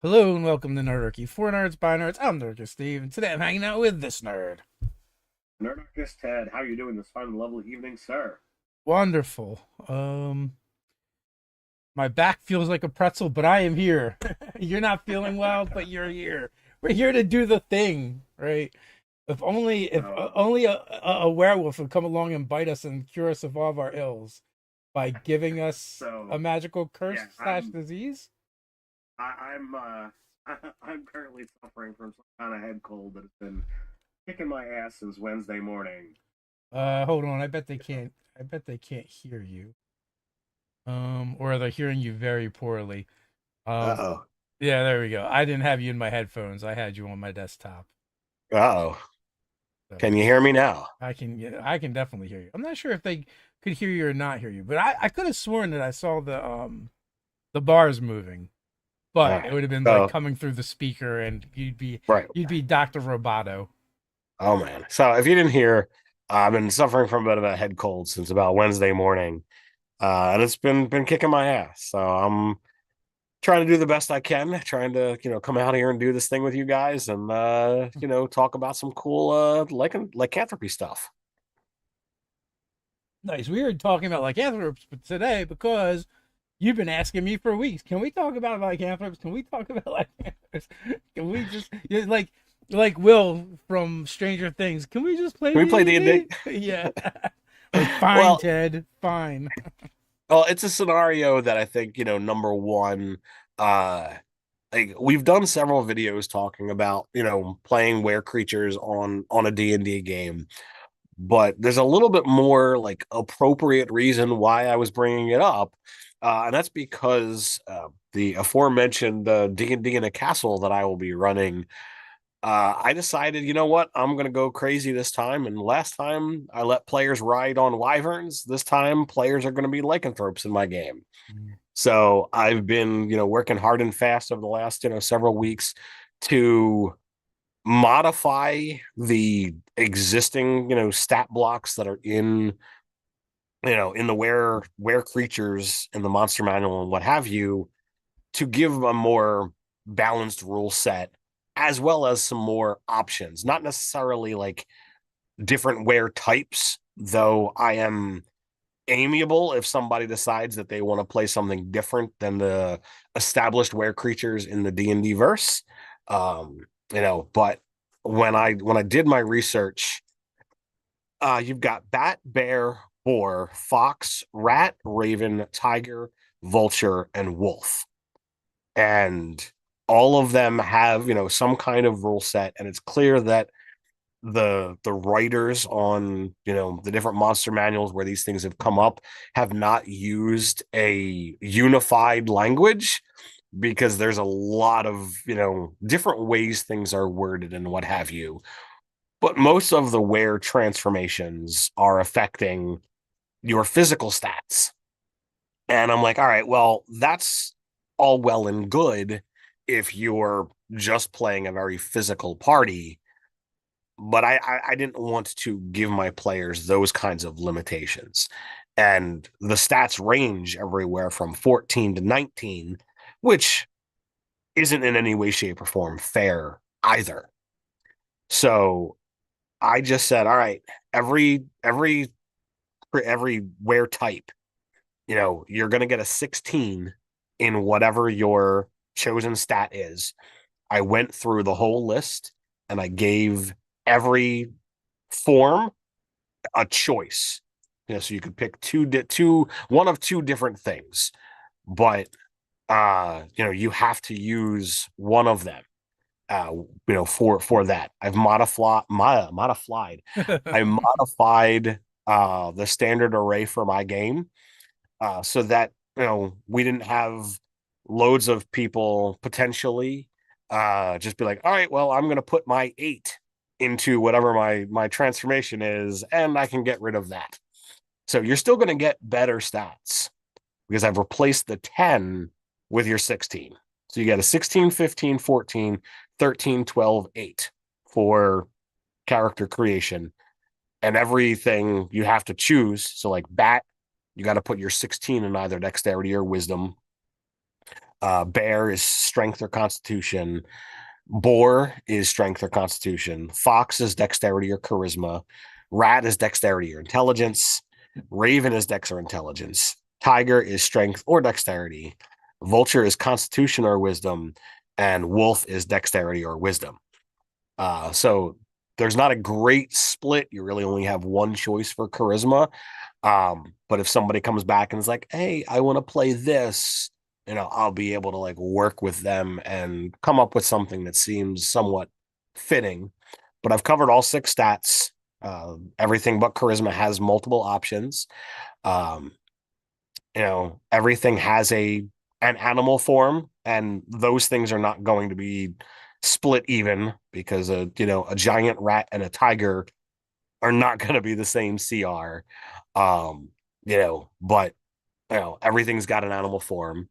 Hello and welcome to Nerdarchy. For nerds, by nerds, I'm Nerdarchy Steve, and today I'm hanging out with this nerd. Nerdarchy Ted, how are you doing this fine and lovely evening, sir? Wonderful. My back feels like a pretzel, but I am here. You're not feeling well, but you're here. We're here to do the thing, right? If Uh, only a werewolf would come along and bite us and cure us of all of our ills by giving us a so magical curse yeah, slash disease. I'm currently suffering from some kind of head cold that has been kicking my ass since Wednesday morning. Hold on. I bet they can't hear you. Or they're hearing you very poorly. Um, Uh-oh. yeah, there we go. I didn't have you in my headphones. I had you on my desktop. Uh-oh. So Can you hear me now? yeah, I can definitely hear you. I'm not sure if they could hear you or not hear you, but I could have sworn that I saw the bars moving, All but it right. would have been like So, coming through the speaker and right. you'd be Dr. Roboto. Oh man. So if you didn't hear, I've been suffering from a bit of a head cold since about Wednesday morning. And it's been kicking my ass. So I'm trying to do the best I can, trying to, come out here and do this thing with you guys and talk about some cool lycanthropy stuff. Nice. We were talking about lycanthropes today because you've been asking me for weeks. Can we talk about lycanthropes? Can we talk about lycanthropes? Can we just like Will from Stranger Things? Can we just play Can we D play and D&D? D? Yeah. Like fine, Well, Ted. Fine. well, it's a scenario that I think, number one, uh like we've done several videos talking about, playing were creatures on a D&D game, but there's a little bit more like appropriate reason why I was bringing it up. And that's because the aforementioned D&D in a castle that I will be running, I decided, you know what, I'm going to go crazy this time. And last time I let players ride on wyverns. This time players are going to be lycanthropes in my game. So I've been, working hard and fast over the last, several weeks to modify the existing, stat blocks that are in the where creatures in the monster manual and what have you, to give a more balanced rule set as well as some more options. Not necessarily like different where types, though I am amiable if somebody decides that they want to play something different than the established were creatures in the D&D verse. Um, but when I did my research, you've got bat, bear, boar, fox, rat, raven, tiger, vulture, and wolf. And all of them have, some kind of rule set, and it's clear that the writers on, the different monster manuals where these things have come up have not used a unified language, because there's a lot of, different ways things are worded and what have you. But most of the where transformations are affecting your physical stats. And I'm like, all right, well, that's all well and good if you're just playing a very physical party, but I didn't want to give my players those kinds of limitations. And the stats range everywhere from 14 to 19, which isn't in any way, shape, or form fair either. So I just said, all right, every wear type, you're gonna get a 16 in whatever your chosen stat is. I went through the whole list and I gave every form a choice. So you could pick one of two different things, but you have to use one of them. For that, I modified the standard array for my game, so that we didn't have loads of people potentially just be like, all right, well, I'm going to put my 8 into whatever my transformation is, and I can get rid of that. So you're still going to get better stats because I've replaced the 10 with your 16. So you get a 16, 15, 14, 13, 12, 8 for character creation, and everything you have to choose. So like bat, you got to put your 16 in either dexterity or wisdom. Bear is strength or constitution. Boar is strength or constitution. Fox is dexterity or charisma. Rat is dexterity or intelligence. Raven is dex or intelligence. Tiger is strength or dexterity. Vulture is constitution or wisdom. And wolf is dexterity or wisdom. So there's not a great split. You really only have one choice for charisma. But if somebody comes back and is like, hey, I want to play this, I'll be able to like work with them and come up with something that seems somewhat fitting. But I've covered all 6 stats. Everything but charisma has multiple options. Um, everything has an animal form, and those things are not going to be split even because a giant rat and a tiger are not going to be the same CR. But everything's got an animal form.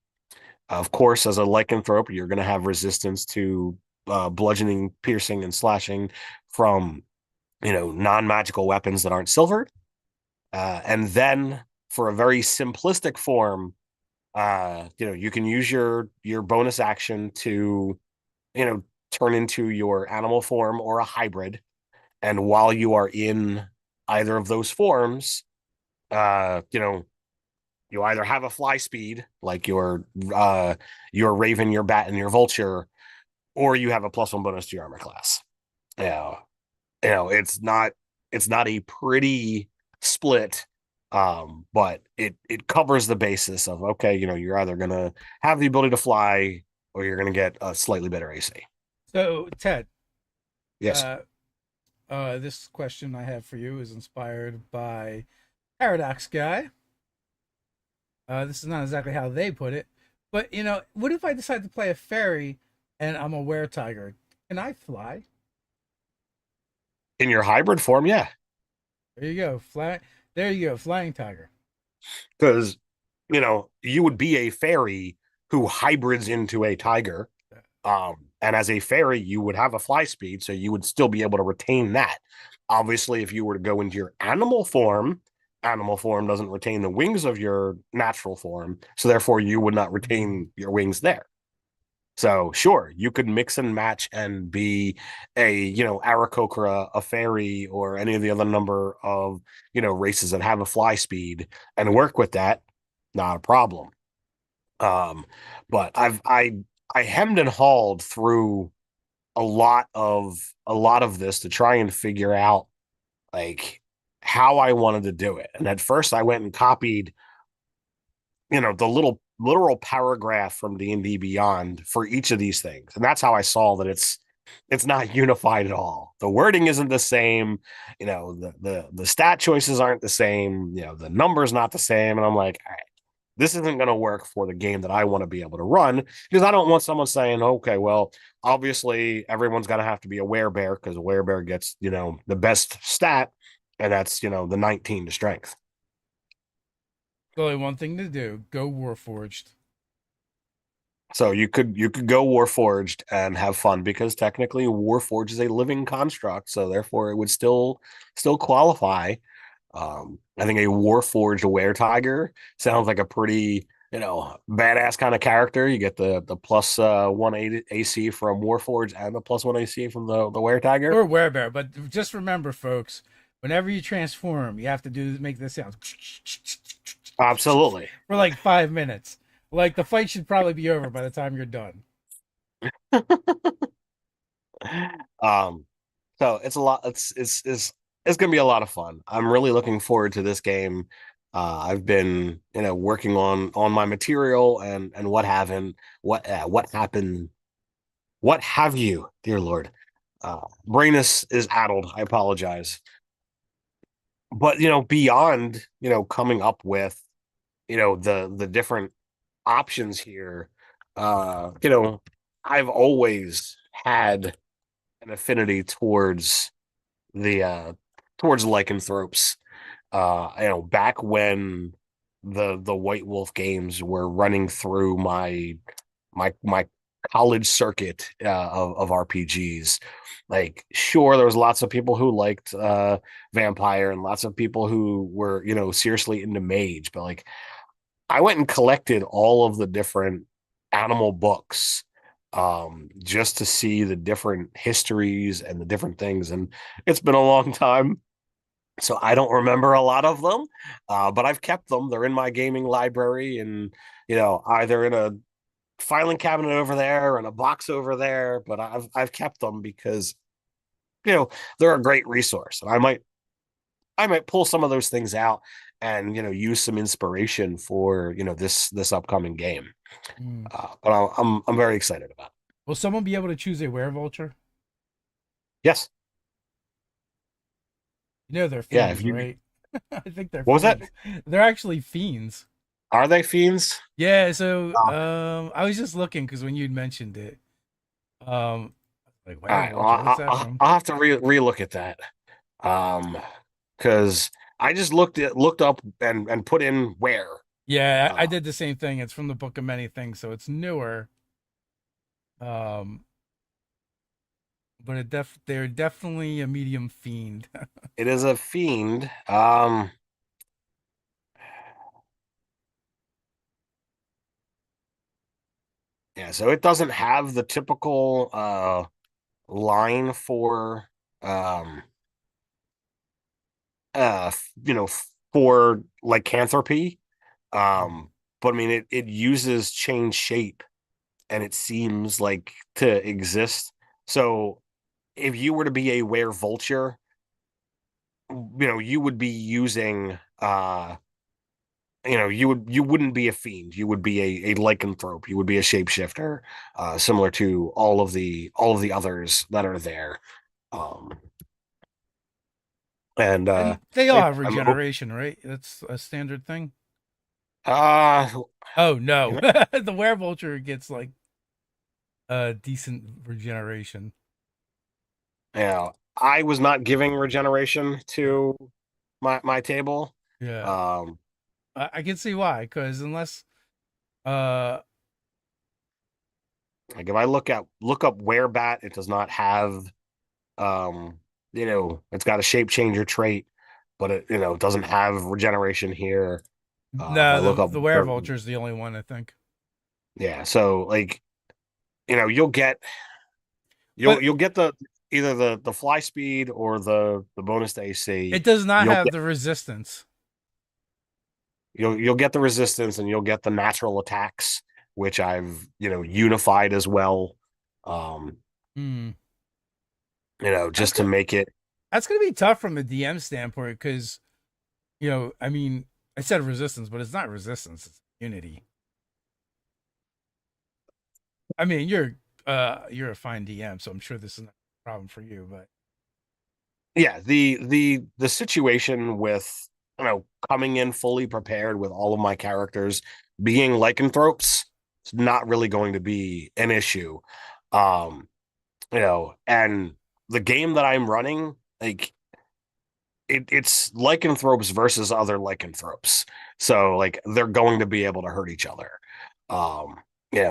Of course, as a lycanthrope, you're going to have resistance to bludgeoning, piercing, and slashing from non-magical weapons that aren't silvered. And then for a very simplistic form, you can use your bonus action to turn into your animal form or a hybrid. And while you are in either of those forms, you either have a fly speed like your raven, your bat, and your vulture, or you have a +1 bonus to your armor class. Yeah, it's not a pretty split, but it covers the basis of okay, you're either gonna have the ability to fly or you're gonna get a slightly better AC. So, Ted, Yes. uh, this question I have for you is inspired by Paradox Guy. This is not exactly how they put it, but what if I decide to play a fairy and I'm a were tiger? Can I fly? In your hybrid form, yeah. There you go, fly. There you go, flying tiger. Because you would be a fairy who hybrids into a tiger. And as a fairy, you would have a fly speed, so you would still be able to retain that. Obviously, if you were to go into your animal form doesn't retain the wings of your natural form, so therefore you would not retain your wings there. So sure, you could mix and match and be Aarakocra, a fairy, or any of the other number of races that have a fly speed and work with that. Not a problem. Um, but I hemmed and hawed through a lot of this to try and figure out like how I wanted to do it. And at first I went and copied, the little literal paragraph from D&D Beyond for each of these things. And that's how I saw that it's not unified at all. The wording isn't the same, the stat choices aren't the same, the numbers not the same. And I'm like, all right, this isn't going to work for the game that I want to be able to run because I don't want someone saying, okay, well, obviously everyone's going to have to be a werebear because a werebear gets, the best stat, and that's, the 19 to strength. There's only one thing to do: go Warforged. So you could go Warforged and have fun because technically Warforged is a living construct, so therefore it would still qualify. I think a Warforged Were Tiger sounds like a pretty badass kind of character. You get the +1 AC from Warforged and the +1 AC from the Were Tiger. Or werebear. But just remember, folks, whenever you transform, you have to make this sound Absolutely. for like 5 minutes. Like the fight should probably be over by the time you're done. Um, so it's a lot. It's gonna be a lot of fun. I'm really looking forward to this game. I've been working on my material and what happened, what have you, dear Lord. Brain is addled. I apologize. But beyond coming up with the different options here, I've always had an affinity the towards lycanthropes. Back when the White Wolf games were running through my college circuit of RPGs. Like, sure, there was lots of people who liked vampire and lots of people who were seriously into mage, but like I went and collected all of the different animal books, just to see the different histories and the different things. And it's been a long time, so I don't remember a lot of them, but I've kept them. They're in my gaming library, and either in a filing cabinet over there or in a box over there. But I've kept them because they're a great resource, and I might pull some of those things out and use some inspiration for this upcoming game. Mm. But I'm very excited about it. Will someone be able to choose a werevulture? Yes, You know they're yeah. fiends, If you right? I think they're What was that? fiends. They're actually fiends. Are they fiends? Yeah, so Uh, I was just looking because when you'd mentioned it, um like all right. Well, werevulture, what's that from? I'll have to relook at that. Um, because I just looked up and put in where. Yeah, I Uh, did the same thing. It's from the Book of Many Things, so it's newer. Um, but they're definitely a medium fiend. it is a fiend. Yeah. So it doesn't have the typical line for um uh you know for lycanthropy. But I mean it uses change shape, and it seems like to exist. So if you were to be a were vulture, you would be using you wouldn't be a fiend. You would be a lycanthrope. You would be a shapeshifter, similar to all of the others that are there. Um and And they all like, have regeneration, right? That's a standard thing. uh Oh you no. know, The werevulture gets like a decent regeneration. I was not giving regeneration to my table. Yeah. Um I can see why, because unless uh like if I look up werebat, it does not have it's got a shape changer trait, but it doesn't have regeneration here. If I no, look up the werevulture is the only one I think. yeah, so like you'll get you'll But you'll get the either the fly speed or the bonus to AC. it does not You'll have get the resistance. you'll get the resistance, and you'll get the natural attacks, which I've unified as well. Um, Hmm. That's just to good. make it. That's gonna be tough from a DM standpoint because I mean, I said resistance, but it's not resistance; it's immunity. I mean, you're a fine DM, so I'm sure this is not a problem for you. But Yeah, the situation with coming in fully prepared with all of my characters being lycanthropes, it's not really going to be an issue. um and the game that I'm running, like it's lycanthropes versus other lycanthropes, so like they're going to be able to hurt each other. um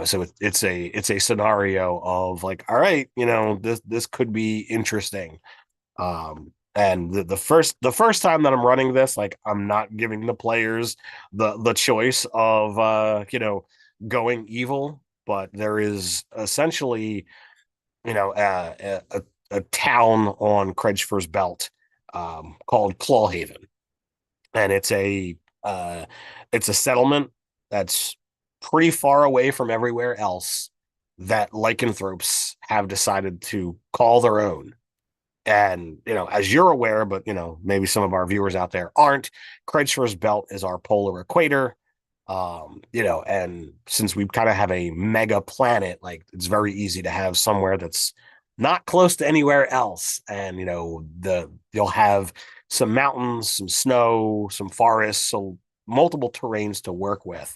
so it's a scenario of like, all right, this could be interesting. And the first time that I'm running this, like I'm not giving the players the choice of going evil, but there is essentially a town on Credgefor's Belt, called Clawhaven, and uh it's a settlement that's pretty far away from everywhere else that lycanthropes have decided to call their own. And as you're aware, but maybe some of our viewers out there aren't, Credgefor's Belt is our polar equator. And since we kind of have a mega planet, like it's very easy to have somewhere that's not close to anywhere else. And you'll have some mountains, some snow, some forests, so multiple terrains to work with.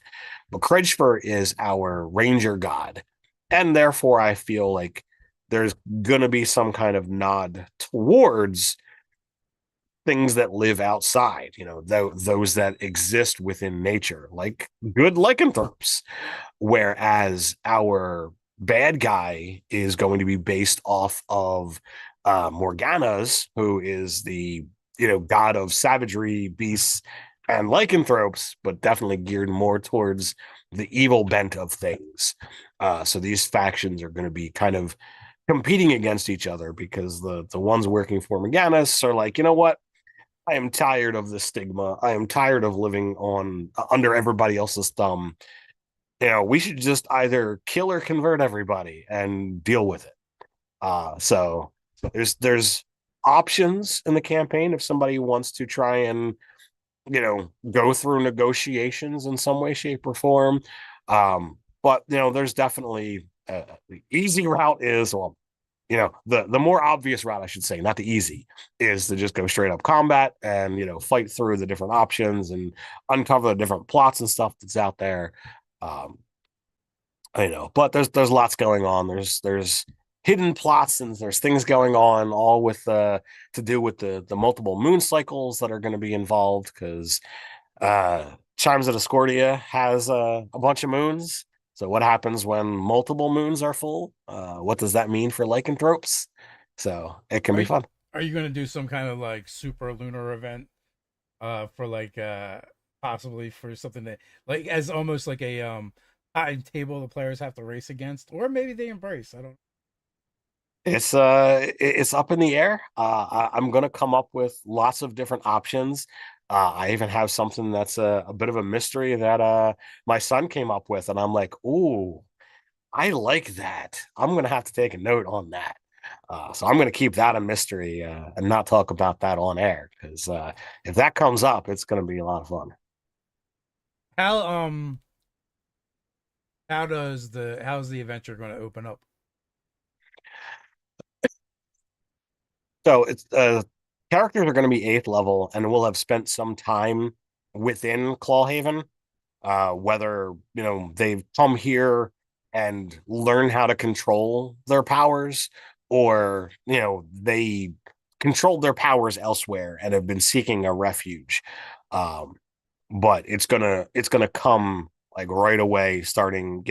But Credgefor is our ranger god, and therefore I feel like there's gonna be some kind of nod towards things that live outside, those that exist within nature, like good lycanthropes. Whereas our bad guy is going to be based off of Morgana's, who is the god of savagery, beasts, and lycanthropes, but definitely geared more towards the evil bent of things. So these factions are going to be kind of competing against each other because the ones working for Meganis are like, you know what? I am tired of the stigma. I am tired of living on under everybody else's thumb. We should just either kill or convert everybody and deal with it. So there's options in the campaign if somebody wants to try and go through negotiations in some way, shape, or form. But there's definitely the easy route is well, the more obvious route, I should say, not the easy, is to just go straight up combat and fight through the different options and uncover the different plots and stuff that's out there. Um, but there's lots going on. There's hidden plots and there's things going on, all with to do with the multiple moon cycles that are going to be involved because Chimes of Discordia has a bunch of moons. So what happens when multiple moons are full? What does that mean for lycanthropes? So it can Are be you, fun. are you going to do some kind of like super lunar event for like possibly for something that like as almost like a timetable the players have to race against, or maybe they embrace. I don't. It's up in the air. I'm gonna come up with lots of different options. I even have something that's a bit of a mystery that my son came up with, and I'm like, ooh, I like that. I'm gonna have to take a note on that. So I'm gonna keep that a mystery and not talk about that on air because if that comes up, it's gonna be a lot of fun. How how's the adventure going to open up? So it's characters are going to be eighth level, and will have spent some time within Clawhaven. Whether they've come here and learn how to control their powers, or they controlled their powers elsewhere and have been seeking a refuge. Um, but it's gonna come like right away, starting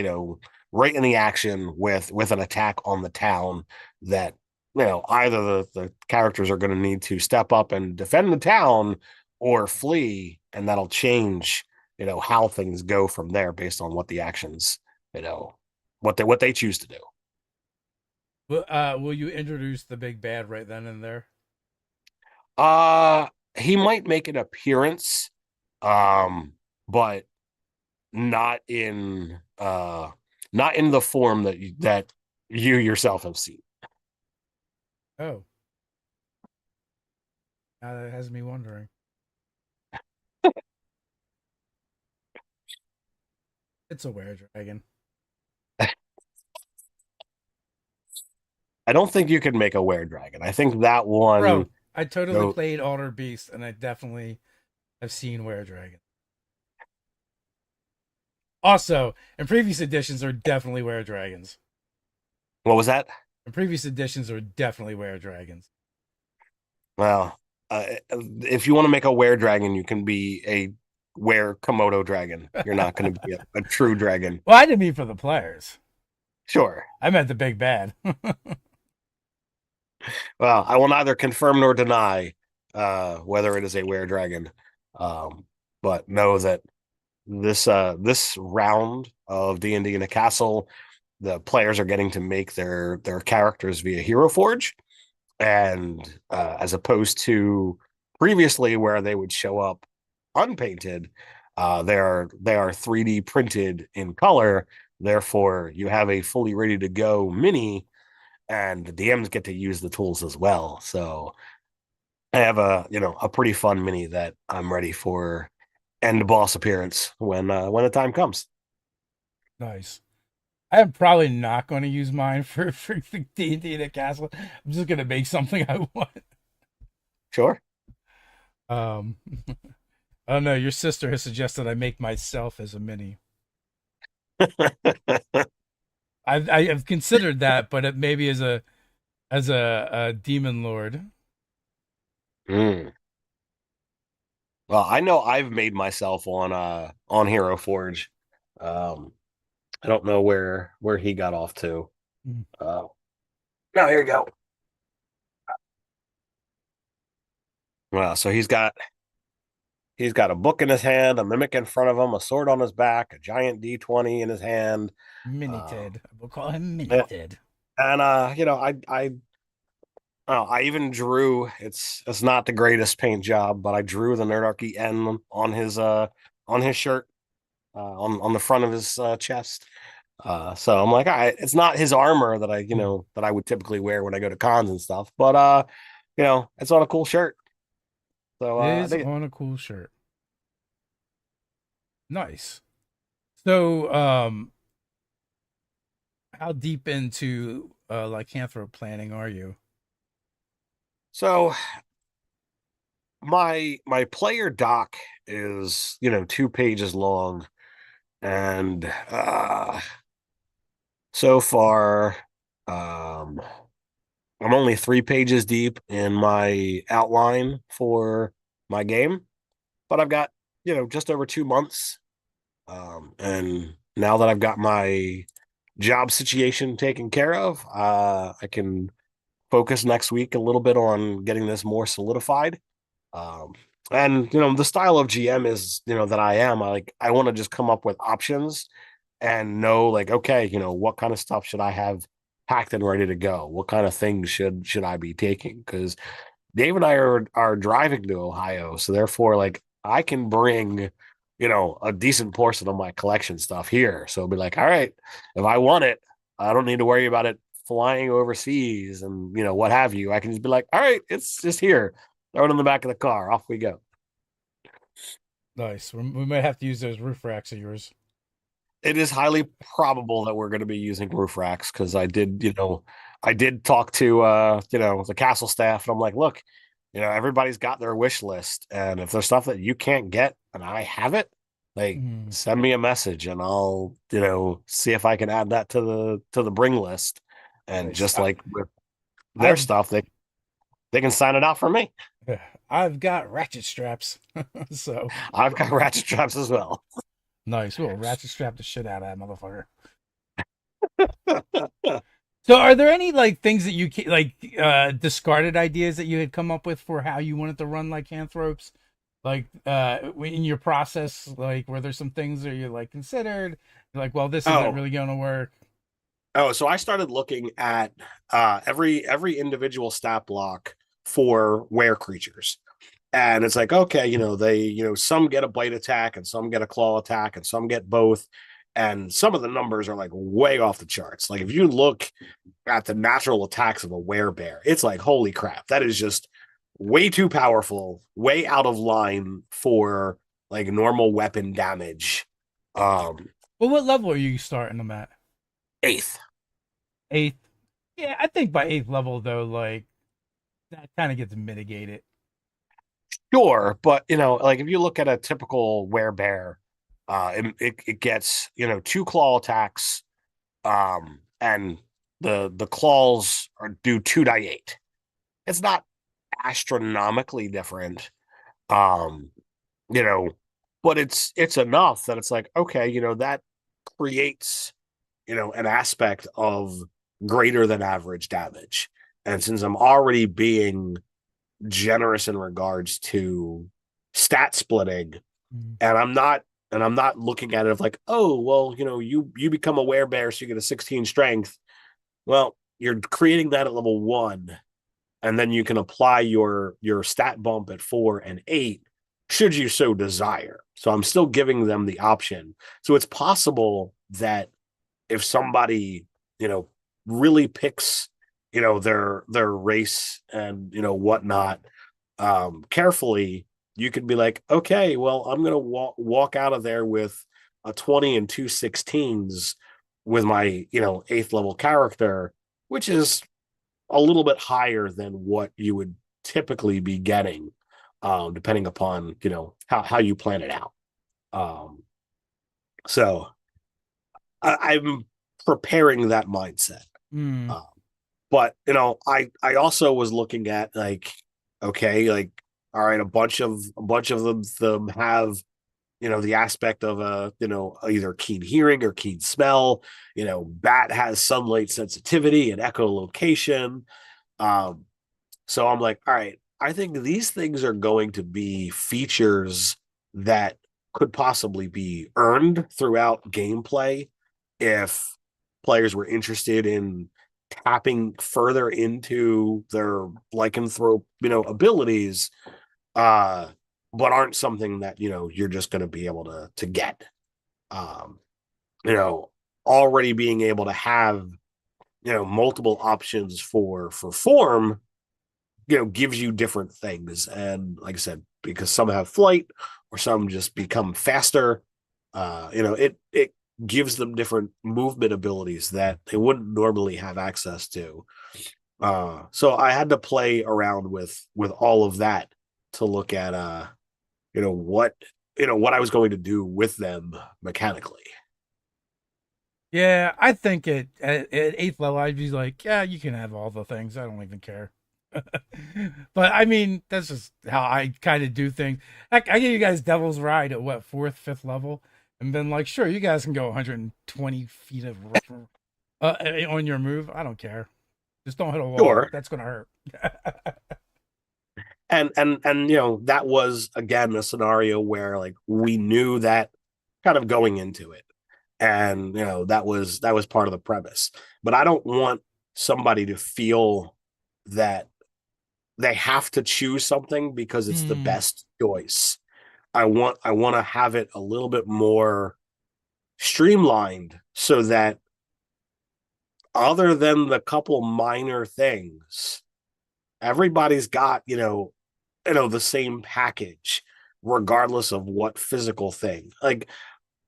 right in the action with an attack on the town that either the characters are going to need to step up and defend the town or flee, and that'll change how things go from there based on what the actions you know what they choose to do. Will you introduce the big bad right then and there? uh he might make an appearance, um but not in the form that you yourself have seen. Oh, now that has me wondering. It's a were dragon, I don't think you could make a were dragon. I think that one bro. I totally go played Alter Beast, and I definitely have seen were dragon. Also, in previous editions, there are definitely were dragons. what was that? In previous editions, there were definitely were dragons. Well, if you want to make a were dragon, you can be a were Komodo dragon. You're not going to be a true dragon. Well, I didn't mean for the players. Sure. I meant the big bad. Well, I will neither confirm nor deny whether it is a were dragon. But know that this round of D&D in a castle, the players are getting to make their characters via Hero Forge, and as opposed to previously where they would show up unpainted, they are 3D printed in color. Therefore, you have a fully ready to go mini, and the DMs get to use the tools as well. So I have a pretty fun mini that I'm ready for end boss appearance when the time comes. Nice. I'm probably not going to use mine for the D&D in a castle. I'm just going to make something I want. Sure. Um, I don't know. Your sister has suggested I make myself as a mini. I have considered that, but it maybe as a demon lord. Mm. Well, I know I've made myself on Hero Forge. Um, I don't know where he got off to. Mm. Uh, no, here you go. Well, so He's got a book in his hand, a mimic in front of him, a sword on his back, a giant D20 in his hand. Mini Uh, Ted. We'll call him Mini yeah, Ted. and I even drew. It's not the greatest paint job, but I drew the Nerdarchy N on his shirt, on the front of his chest. So I'm like, all right, it's not his armor that that I would typically wear when I go to cons and stuff, but it's on a cool shirt. So It I is think on a cool shirt. Nice. So, how deep into lycanthrope planning are you? so. My player doc is 2 pages long, and so far, um, I'm only 3 pages deep in my outline for my game, but I've got just over 2 months. And now that I've got my job situation taken care of, I can focus next week a little bit on getting this more solidified. Um, and the style of GM is, that I am. I want to just come up with options and know, like, okay, what kind of stuff should I have packed and ready to go? What kind of things should I be taking? Because Dave and I are driving to Ohio, so therefore, like, I can bring, a decent portion of my collection stuff here. So it'll be like, all right, if I want it, I don't need to worry about it flying overseas and what have you. I can just be like, all right, it's just here. Throw it in the back of the car. Off we go. Nice. We might have to use those roof racks of yours. It is highly probable that we're going to be using roof racks because I did talk to the castle staff and I'm like, look, everybody's got their wish list, and if there's stuff that you can't get and I have it, like, Mm, send me a message and I'll see if I can add that to the bring list. And nice. just like with their I've stuff, they can sign it out for me. I've got ratchet straps, so I've got ratchet straps as well. nice. We'll ratchet strap the shit out of that motherfucker. So, are there any like things that like discarded ideas that you had come up with for how you wanted to run lycanthropes? Like in your process, like were there some things that you like considered? Like, well, this isn't Oh, really going to work. so I started looking at every individual stat block for were creatures. And it's like, okay, some get a bite attack and some get a claw attack and some get both. And some of the numbers are like way off the charts. Like, if you look at the natural attacks of a werebear, it's like, holy crap, that is just way too powerful, way out of line for like normal weapon damage. Um, Well, what level are you starting them at? Eighth. Eighth. Yeah, I think by eighth level though, like that kind of gets mitigated. Sure, but like, if you look at a typical werebear, it gets 2 claw attacks, and the claws are do 2 die 8. It's not astronomically different, um, you know, but it's enough that it's like, okay, that creates an aspect of greater than average damage, and since I'm already being generous in regards to stat splitting, Mm. and I'm not looking at it of like, oh well, you become a werebear, so you get a 16 strength. Well, you're creating that at level 1, and then you can apply your stat bump at 4 and 8 should you so desire. So I'm still giving them the option. So it's possible that if somebody really picks their race and whatnot carefully, you could be like, okay, well, I'm gonna walk out of there with a 20 and 2 16s with my eighth level character, which is a little bit higher than what you would typically be getting, depending upon how you plan it out. um so I'm preparing that mindset. Mm. um, but I also was looking at, like, okay, like, all right, a bunch of them have the aspect of a either keen hearing or keen smell. Bat has sunlight sensitivity and echolocation. um so I'm like, all right, I think these things are going to be features that could possibly be earned throughout gameplay if players were interested in tapping further into their lycanthrope, abilities, uh, but aren't something that, you're just going to be able to get. Um, you know, already being able to have, multiple options for form, gives you different things. And like I said, because some have flight or some just become faster, it gives them different movement abilities that they wouldn't normally have access to. So I had to play around with all of that to look at what what I was going to do with them mechanically. Yeah, I think at eighth level, I'd be like, yeah, you can have all the things. I don't even care. But I mean, that's just how I kind of do things. I give you guys Devil's Ride at what, fourth, fifth level, and been like, sure, you guys can go 120 feet of on your move. I don't care. Just don't hit a wall. Sure. That's gonna hurt. And that was again a scenario where like we knew that kind of going into it, and that was part of the premise. But I don't want somebody to feel that they have to choose something because it's the Hmm. best choice. I want to have it a little bit more streamlined so that other than the couple minor things, everybody's got, the same package, regardless of what physical thing. Like,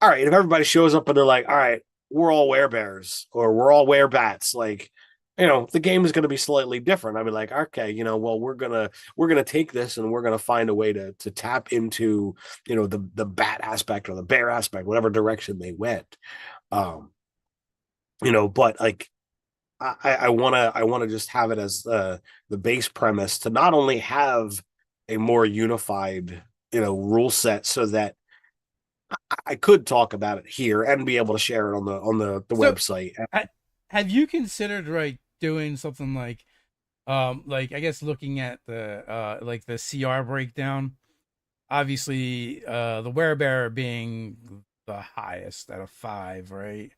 all right, if everybody shows up and they're like, all right, we're all werebears or we're all werebats, like, the game is going to be slightly different. I'd be like, okay, well, we're gonna take this and we're gonna find a way to tap into, the bat aspect or the bear aspect, whatever direction they went. Um, but like I wanna just have it as the base premise to not only have a more unified, rule set so that I could talk about it here and be able to share it on the So, website. ha- have you considered doing something like I guess looking at the like the CR breakdown? Obviously, the werebearer being the highest out of five, right?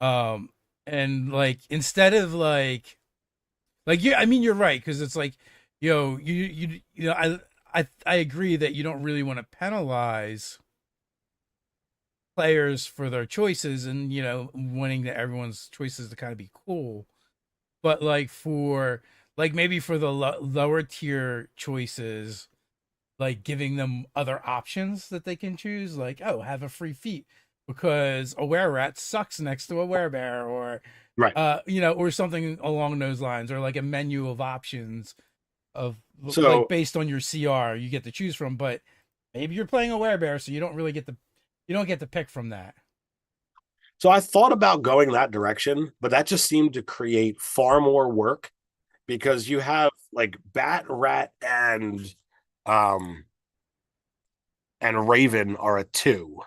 Um, and like instead of like yeah, I mean you're right because it's like I agree that you don't really want to penalize players for their choices and wanting that everyone's choices to kind of be cool, but like for like maybe for the lower tier choices, like giving them other options that they can choose, like oh, have a free feat because a were rat sucks next to a werebear, or Right. or something along those lines, or like a menu of options of like So based on your CR you get to choose from, but maybe you're playing a werebear, so you don't get to pick from that. so I thought about going that direction, but that just seemed to create far more work because you have like Bat, Rat, um and Raven are a two.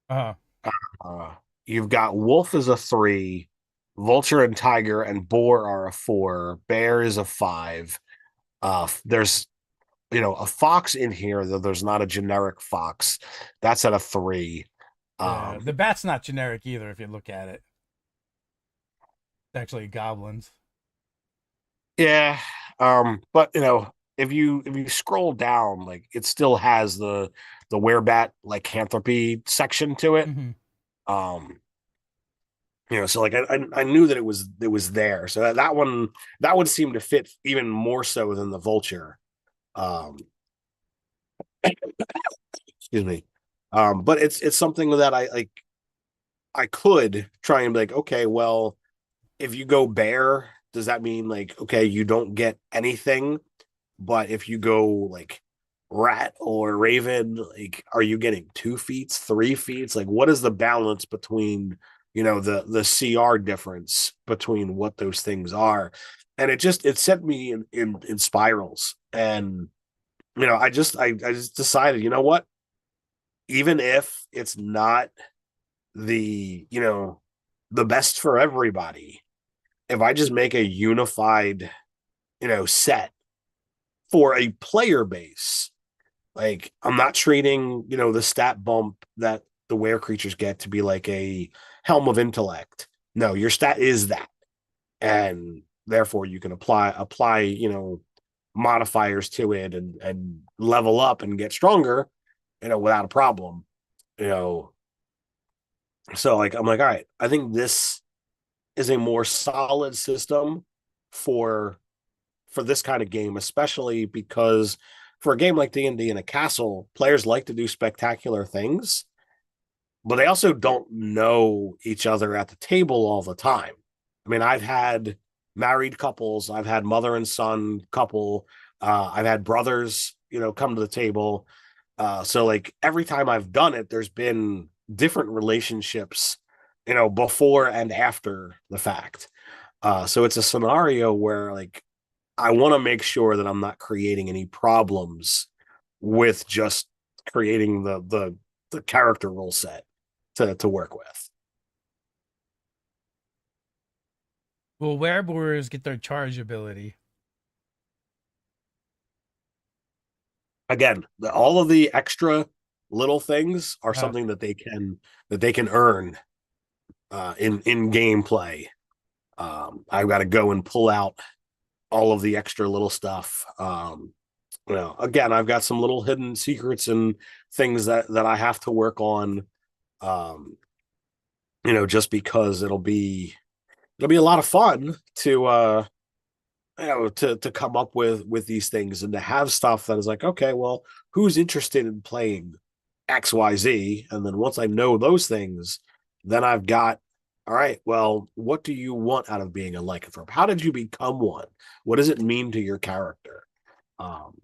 Uh-huh. Uh, you've got Wolf is a three, Vulture and Tiger and Boar are a four, Bear is a five. There's a fox in here, though there's not a generic fox. That's at a three. Yeah, Um, the bat's not generic either if you look at it. It's actually goblins. yeah. But if you scroll down, like it still has the werebat lycanthropy section to it. Hmm. Um, so like I knew that it was there. So that would seem to fit even more so than the vulture. Um, excuse me. But it's something that I could try and be like, okay, well, if you go bear, does that mean like, okay, you don't get anything? But if you go like rat or raven, like, are you getting 2 feats, 3 feats? Like, what is the balance between, the CR difference between what those things are? And it sent me in spirals. And, I just decided, what? Even if it's not the best for everybody, if I just make a unified, set for a player base, Like I'm not treating, the stat bump that the were creatures get to be like a helm of intellect. No, your stat is that. And therefore you can apply, modifiers to it and level up and get stronger, without a problem. You know, so like I'm like, all right, I think this is a more solid system for this kind of game, especially because for a game like D&D in a castle, players like to do spectacular things, but they also don't know each other at the table all the time. I mean, I've had married couples, I've had mother and son couple, I've had brothers, come to the table. So like every time I've done it, there's been different relationships, before and after the fact. So it's a scenario where like I want to make sure that I'm not creating any problems with just creating the character rule set to work with. Well, werebrewers get their charge ability. Again, all of the extra little things are Uh, something that they can earn in gameplay. I've got to go and pull out all of the extra little stuff. Again, I've got some little hidden secrets and things that I have to work on. Um, just because it'll be a lot of fun to come up with these things and to have stuff that is like, okay, well, who's interested in playing XYZ? And then once I know those things, then I've got, all right, well, what do you want out of being a lycanthrope? How did you become one? What does it mean to your character? Um,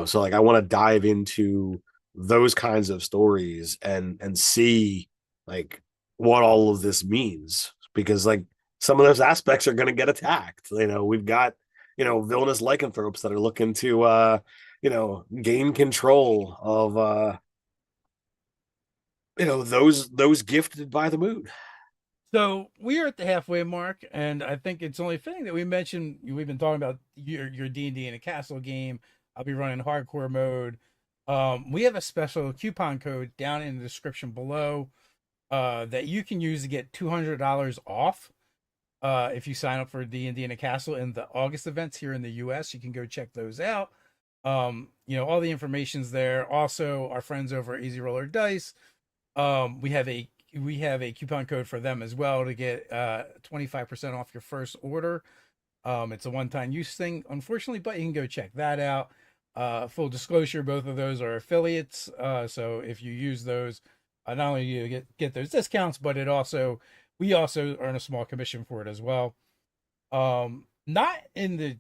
so like I want to dive into those kinds of stories and see like what all of this means because like some of those aspects are going to get attacked. We've got villainous lycanthropes that are looking to gain control of those gifted by the moon. so we are at the halfway mark, and I think it's only fitting that we mention we've been talking about your D&D in a castle game. I'll be running hardcore mode. We have a special coupon code down in the description below that you can use to get $200 off if you sign up for D&D in a castle in the August events here in the US. You can go check those out. All the information's there. Also, our friends over at Easy Roller Dice, we have a coupon code for them as well to get 25% off your first order. It's a one-time use thing, unfortunately, but you can go check that out. Full disclosure, both of those are affiliates. So if you use those, not only do you get those discounts, but we also earn a small commission for it as well. Not in the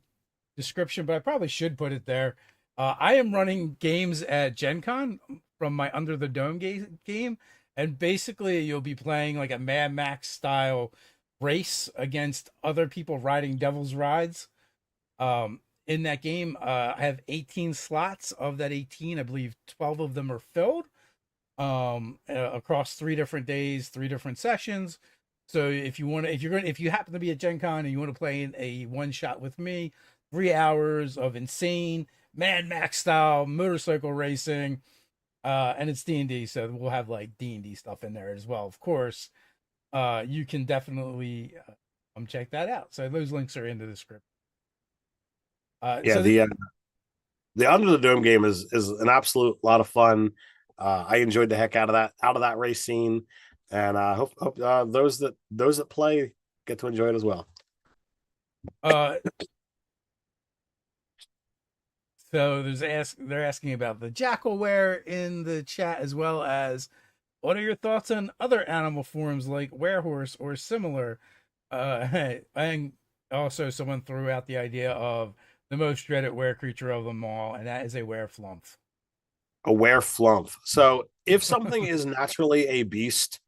description, but I probably should put it there. I am running games at Gen Con from my Under the Dome game, and basically you'll be playing like a Mad Max style race against other people riding Devil's Rides. In that game, I have 18 slots. Of that 18, I believe 12 of them are filled across 3 different days, 3 different sessions. So if you happen to be at Gen Con and you want to play in a one shot with me, 3 hours of insane Mad Max style motorcycle racing, and it's D&D, so we'll have like D&D stuff in there as well. Of course, you can definitely check that out. So those links are in the description. Yeah, the Under the Dome game is an absolute lot of fun. I enjoyed the heck out of that race scene, and hope those that play get to enjoy it as well. uh, so they're asking about the jackalware in the chat, as well as what are your thoughts on other animal forms like werehorse or similar? And also someone threw out the idea of the most dreaded were creature of them all, and that is a wereflump. A wereflump. So if something is naturally a beast,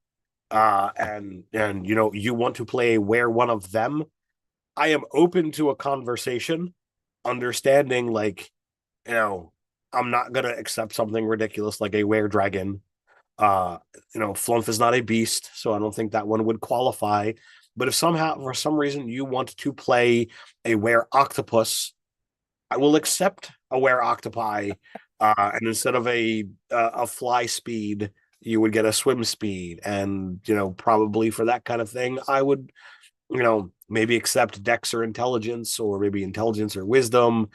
and you want to play a were one of them, I am open to a conversation, understanding like you know, I'm not gonna accept something ridiculous like a were dragon. Uh, Flump is not a beast, so I don't think that one would qualify. But if somehow for some reason you want to play a were octopus, I will accept a were octopi And instead of a fly speed, you would get a swim speed, and probably for that kind of thing, I would maybe accept Dex or intelligence, or maybe intelligence or wisdom.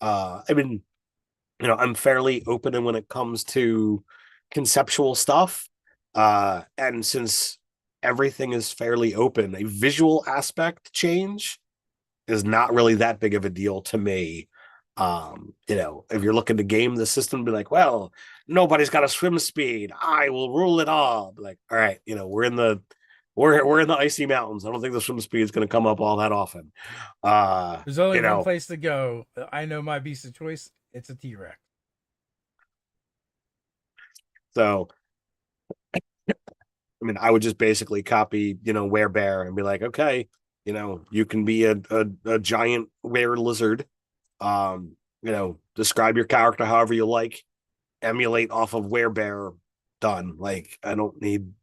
I mean, I'm fairly open when it comes to conceptual stuff. And since everything is fairly open, a visual aspect change is not really that big of a deal to me. If you're looking to game the system, be like, well, nobody's got a swim speed. I will rule it all. Be like, all right, we're in the icy mountains. I don't think the swim speed is going to come up all that often. Uh, There's only you one know, place to go. I know my beast of choice. It's a T-Rex. so I mean, I would just basically copy, werebear and be like, okay, you can be a giant were lizard. Describe your character however you like, emulate off of werebear, done. Like, I don't need,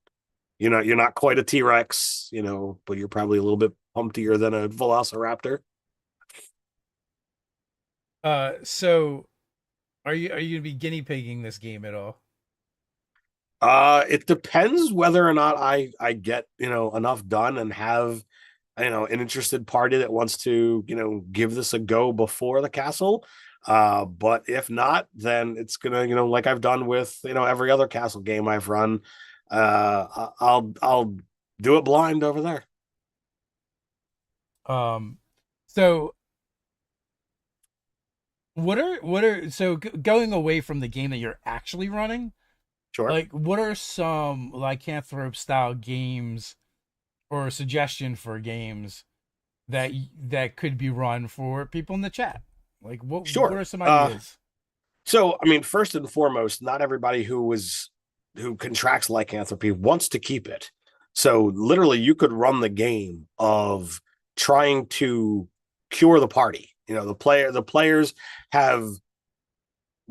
you're not quite a T-Rex, but you're probably a little bit pumptier than a velociraptor. So are you gonna be guinea pigging this game at all? It depends whether or not I get, enough done and have an interested party that wants to give this a go before the castle. But if not, then it's gonna like I've done with every other castle game I've run. I'll do it blind over there. Um, so going away from the game that you're actually running, Sure. like what are some lycanthrope style games or a suggestion for games that could be run for people in the chat? Like what Sure. are some ideas? So I mean, first and foremost, not everybody who contracts lycanthropy wants to keep it. So literally, you could run the game of trying to cure the party. The players have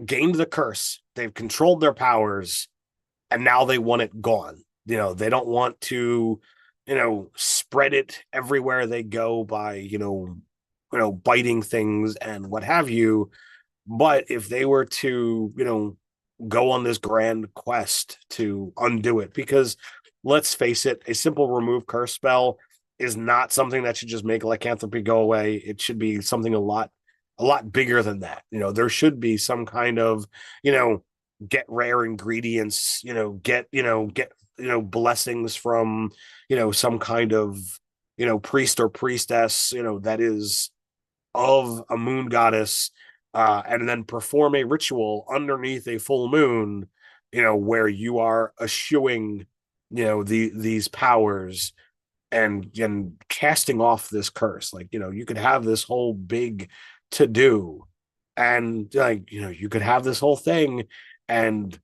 gained the curse. They've controlled their powers, and now they want it gone. They don't want to, spread it everywhere they go by, biting things and what have you. But if they were to, go on this grand quest to undo it, because let's face it, a simple remove curse spell is not something that should just make lycanthropy go away. It should be something a lot bigger than that. There should be some kind of, get rare ingredients, get blessings from, some kind of, priest or priestess, that is of a moon goddess, and then perform a ritual underneath a full moon, where you are eschewing, these powers and casting off this curse. Like, you could have this whole big to do, and like, you could have this whole thing, and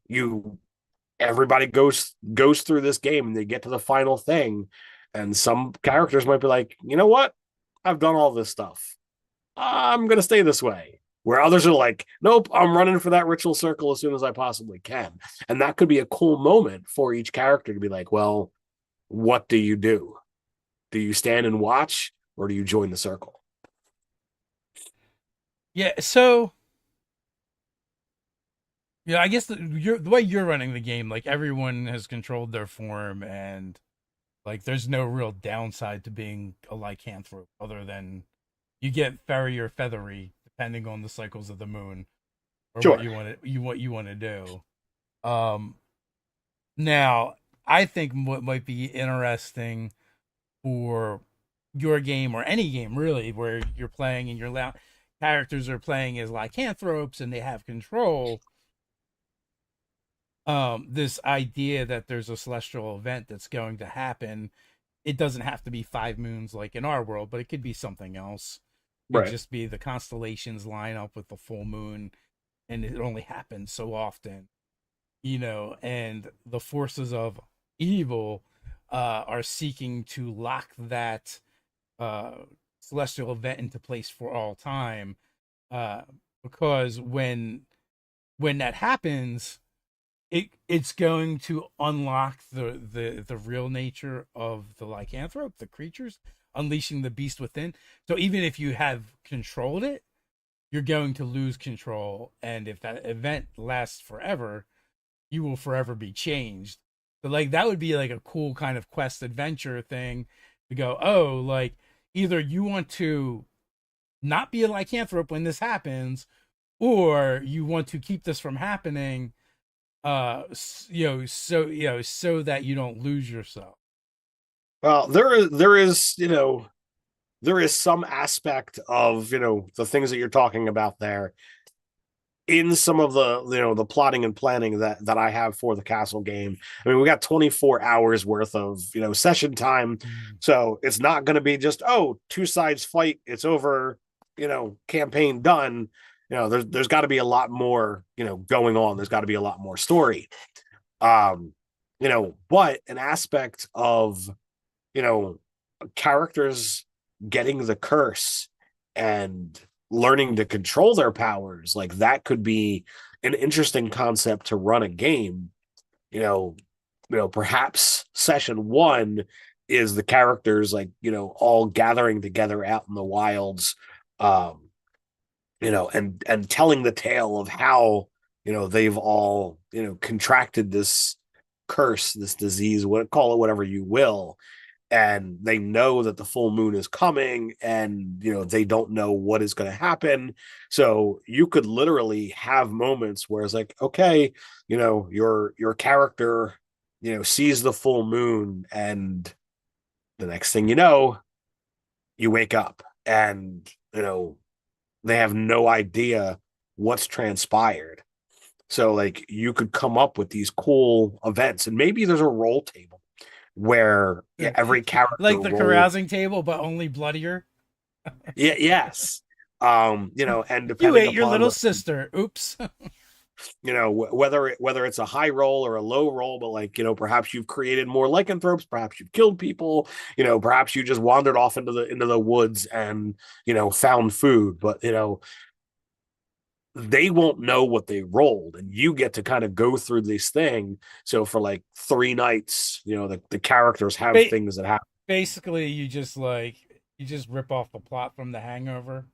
everybody goes through this game and they get to the final thing, and some characters might be like, you know what? I've done all this stuff. I'm gonna stay this way. Where others are like, nope, I'm running for that ritual circle as soon as I possibly can. And that could be a cool moment for each character to be like, well, what do you do? Do you stand and watch, or do you join the circle? Yeah, so I guess the way you're running the game, like everyone has controlled their form, and like there's no real downside to being a lycanthrope other than you get fairy or feathery depending on the cycles of the moon or what Sure. you want to do. Um, Now I think what might be interesting for your game or any game really where you're playing and characters are playing as lycanthropes and they have control. This idea that there's a celestial event that's going to happen. It doesn't have to be 5 moons like in our world, but it could be something else. It could Right. just be the constellations line up with the full moon, and it only happens so often, and the forces of evil are seeking to lock that uh, celestial event into place for all time. Uh, because when that happens, it's going to unlock the real nature of the lycanthrope, the creatures, unleashing the beast within. So even if you have controlled it, you're going to lose control, and if that event lasts forever, you will forever be changed. So like that would be like a cool kind of quest adventure thing to go, oh, like either you want to not be a lycanthrope when this happens, or you want to keep this from happening, so that you don't lose yourself. Well, there is some aspect of the things that you're talking about there in some of the the plotting and planning that I have for the castle game. I mean, we got 24 hours worth of session time, so it's not going to be just two sides fight, it's over, campaign done. There's got to be a lot more going on. There's got to be a lot more story. um but an aspect of you know characters getting the curse and learning to control their powers, like that could be an interesting concept to run a game. Perhaps session one is the characters like all gathering together out in the wilds, um and telling the tale of how they've all contracted this curse, this disease, call it whatever you will, and they know that the full moon is coming, and they don't know what is going to happen. So you could literally have moments where it's like, okay, your character sees the full moon, and the next thing you wake up, and they have no idea what's transpired. So like you could come up with these cool events, and maybe there's a roll table where every character like the carousing table, but only bloodier. Yeah, yes. And You depending ate your upon little sister. Oops. whether it's a high roll or a low roll, but like perhaps you've created more lycanthropes, perhaps you've killed people, perhaps you just wandered off into the woods and found food, but they won't know what they rolled, and you get to kind of go through this thing. So for like 3 nights, the characters have things that happen. Basically, you just rip off the plot from The Hangover,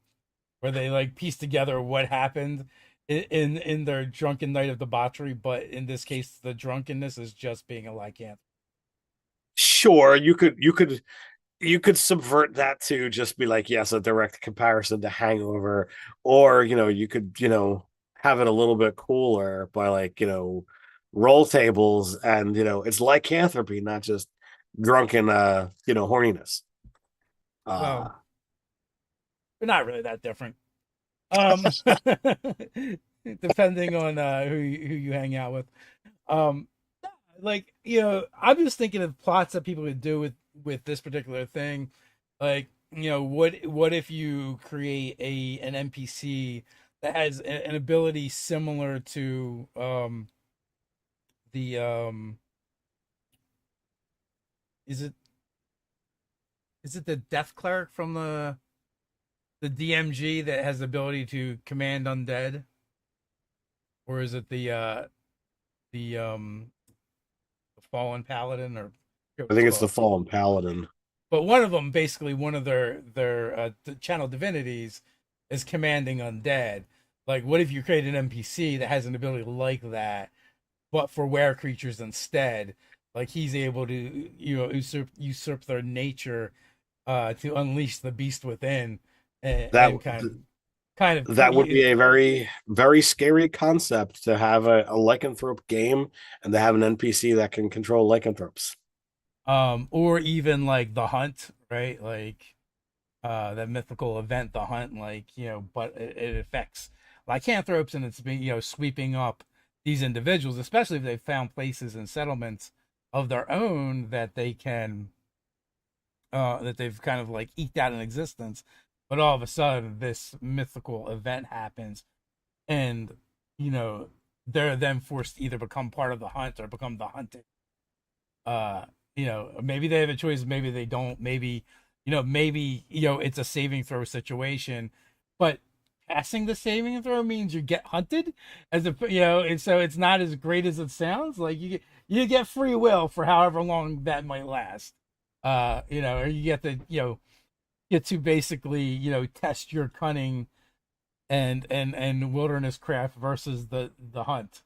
where they like piece together what happened in their drunken night of debauchery, but in this case, the drunkenness is just being a lycanthrope. Sure, you could subvert that to just be like, yes, a direct comparison to Hangover, or you could have it a little bit cooler by like roll tables, and it's lycanthropy, not just drunken horniness. Well, uh they're not really that different. Um, depending on who you hang out with. Um, like I'm just thinking of plots that people could do with this particular thing. Like what if you create an NPC that has an ability similar to the is it the death cleric from the DMG that has the ability to command undead, or is it the fallen paladin, or I think it's the fallen paladin. but one of them, basically one of their channel divinities, is commanding undead. Like, what if you create an NPC that has an ability like that, but for were creatures instead? Like he's able to usurp their nature, to unleash the beast within, that and kind of that would be a very, very scary concept, to have a lycanthrope game and to have an NPC that can control lycanthropes. Or even like the hunt, right? Like that mythical event, the hunt, like but it affects lycanthropes, and it's been sweeping up these individuals, especially if they've found places and settlements of their own that they can that they've kind of like eked out in existence. But all of a sudden this mythical event happens, and they're then forced to either become part of the hunt or become the hunted. uh Maybe they have a choice, maybe they don't, maybe it's a saving throw situation, but passing the saving throw means you get hunted, as a and so it's not as great as it sounds. Like you get free will for however long that might last. Or you get to basically test your cunning and wilderness craft versus the hunt.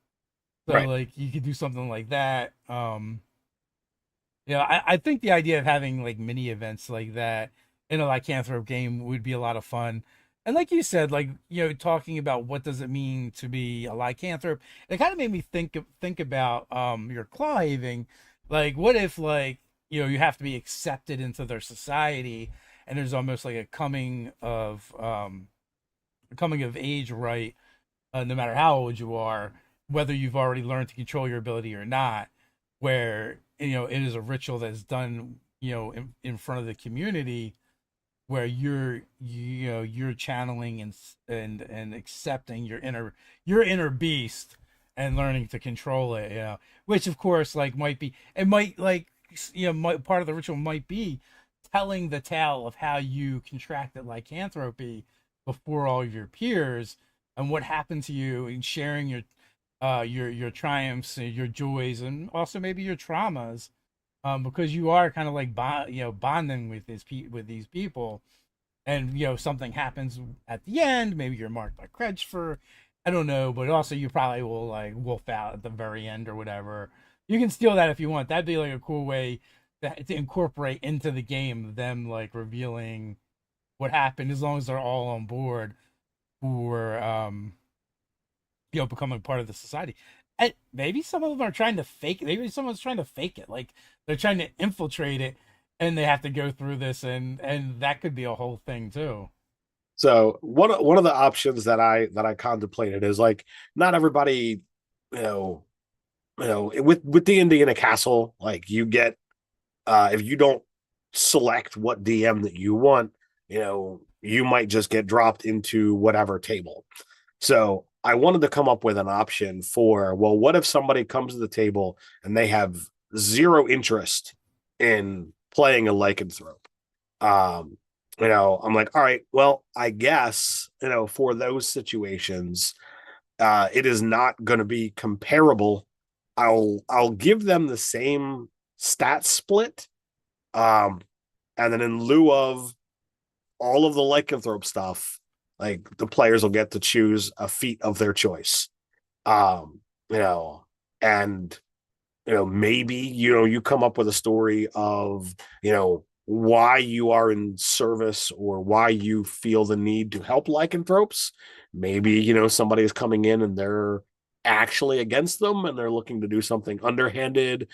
So Right. like you could do something like that. I think the idea of having like mini events like that in a lycanthrope game would be a lot of fun. And like you said, like talking about what does it mean to be a lycanthrope, it kind of made me think about your clawhaving. Like, what if like you have to be accepted into their society, and there's almost like a coming of age, right? No matter how old you are, whether you've already learned to control your ability or not, where it is a ritual that's done in front of the community, where you're channeling and accepting your inner beast and learning to control it, which of course like might like part of the ritual might be telling the tale of how you contracted lycanthropy before all of your peers and what happened to you, and sharing your triumphs and your joys and also maybe your traumas, because you are kind of like bonding with with these people, and something happens at the end. Maybe you're marked by Kretsch for, I don't know, but also you probably will like wolf out at the very end or whatever. You can steal that if you want. That'd be like a cool way to incorporate into the game them like revealing what happened, as long as they're all on board for becoming part of the society. And maybe some of them are trying to fake it. Maybe someone's trying to fake it, like they're trying to infiltrate it, and they have to go through this, and that could be a whole thing too. So one of the options that I contemplated is like not everybody, you know, with D&D in a castle, like you get if you don't select what DM that you want, you might just get dropped into whatever table. So I wanted to come up with an option for, well, what if somebody comes to the table and they have zero interest in playing a lycanthrope? Um, I'm like, all right, well, I guess, for those situations, it is not going to be comparable. I'll give them the same stat split. Um, and then in lieu of all of the lycanthrope stuff, like the players will get to choose a feat of their choice. Um, you know, and maybe you come up with a story of why you are in service or why you feel the need to help lycanthropes. Maybe somebody is coming in and they're actually against them and they're looking to do something underhanded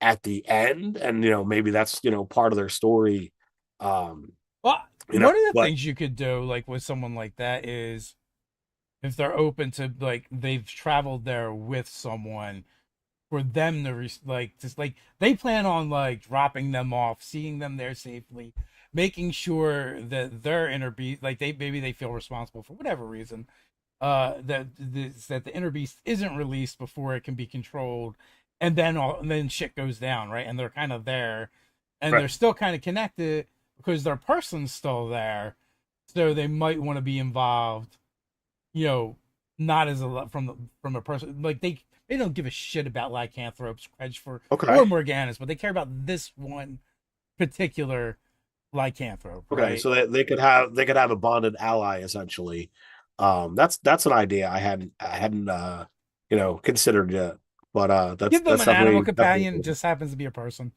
at the end, and maybe that's part of their story. um Well, one of the but things you could do, like with someone like that, is if they're open to like they've traveled there with someone, for them to like just like they plan on like dropping them off, seeing them there safely, making sure that their inner beast, like they feel responsible for whatever reason, that the inner beast isn't released before it can be controlled, and then shit goes down, right? And they're kind of there, and right. they're still kind of connected because their person's still there, so they might want to be involved, you know, not as a from a person like they don't give a shit about lycanthropes, Quedgefor, or Okay. Morganus, but they care about this one particular lycanthrope, Okay, right? so they could have a bonded ally essentially. That's an idea I hadn't considered yet, but that's Give them that's an animal definitely companion, cool. just happens to be a person.